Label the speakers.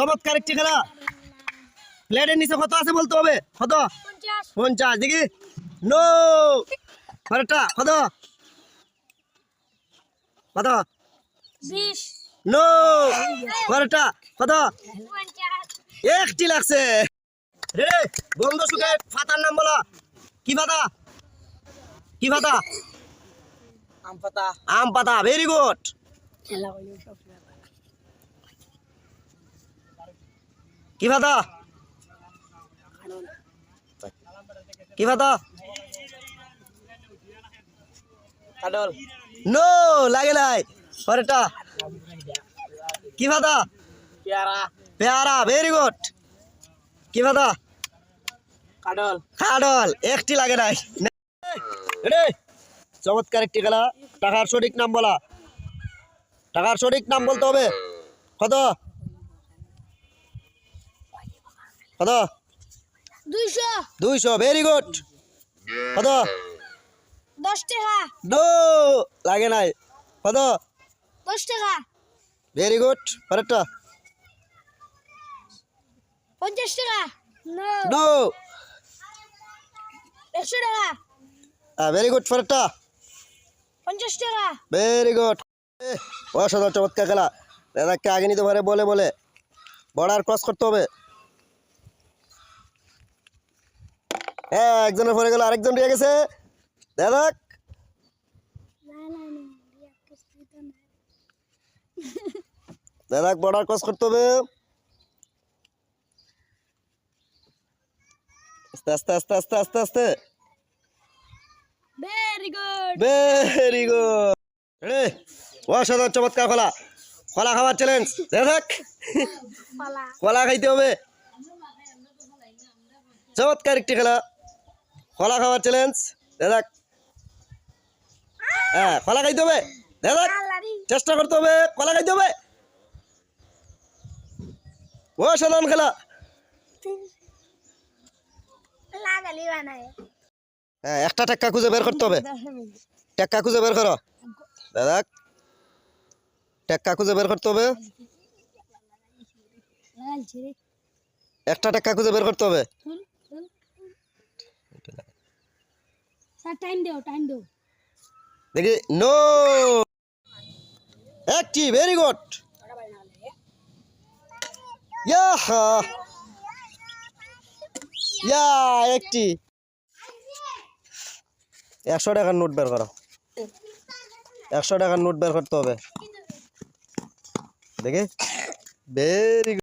Speaker 1: চমৎকার একটি খেলা। প্লেটের নিচে কত আছে বলতে হবে। কত? 50। দেখি নো পরেরটা কত? কত?
Speaker 2: 20
Speaker 1: নো পরেরটা কত?
Speaker 2: 50
Speaker 1: একটি লাগছে রে। বন্ধ সুখে পাতার নাম বলো। কি পাতা? কি পাতা?
Speaker 3: আম পাতা।
Speaker 1: আম পাতা। Very good. কি পাতা? কি পাতা?
Speaker 3: কাডল।
Speaker 1: নো লাগে নাই। পরেরটা কি পাতা?
Speaker 3: পেয়ারা।
Speaker 1: পেয়ারা। Very good. কি পাতা?
Speaker 3: কাডল।
Speaker 1: খাডল। একটি লাগে নাই রে। চমৎকার একটি খেলা। টাকার সঠিক নাম বলা। টাকার সঠিক নাম বলতে হবে। কত? কত?
Speaker 2: 200
Speaker 1: 200। Very good. কত?
Speaker 2: 10 টাকা
Speaker 1: নো লাগে নাই। কত?
Speaker 2: 10 টাকা
Speaker 1: ভেরি গুড। পরেরটা
Speaker 2: 50 টাকা নো
Speaker 1: নো
Speaker 2: 100 টাকা
Speaker 1: ভেরি গুড। পরেরটা
Speaker 2: 50 টাকা
Speaker 1: ভেরি গুড। অসাধারণ চমৎকার খেলা। দাদাকে আগে নিতে পারে বলে বলে বর্ডার ক্রস করতে হবে। হ্যাঁ, একজনের পরে গেল, আরেকজন রয়ে গেছে। দাদা দাদা বর্ডার ক্রস করতে হবে। আস্তে আস্তে আস্তে আস্তে আস্তে আস্তে।
Speaker 2: ভেরি গুড
Speaker 1: ভেরি গুড রে। অসাধারণ চমৎকার খেলা। কলা খাওয়ার চ্যালেঞ্জ। দেখ
Speaker 2: পালা
Speaker 1: কলা খাইতে হবে। চমৎকার একটি খেলা। কলা খাওয়ার চ্যালেঞ্জ। দেখ হ্যাঁ, কলা খাইতে হবে। দেখ চেষ্টা করতে হবে। কলা খাইতে হবে। অসাধারণ খেলা।
Speaker 2: লাগালি বানায়
Speaker 1: হ্যাঁ, একটা টেক্কা খুঁজে বের করতে হবে। টেক্কা খুঁজে বের করো দাদা। টেক্কা খুঁজে বের করতে হবে। একটা টেক্কা খুঁজে বের করতে হবে।
Speaker 2: স্যার টাইম দাও
Speaker 1: দেখি নো একটি। Very good. একটি 100 টাকার নোট বের করো। 100 টাকার নোট বের করতে হবে। দেখি ভেরি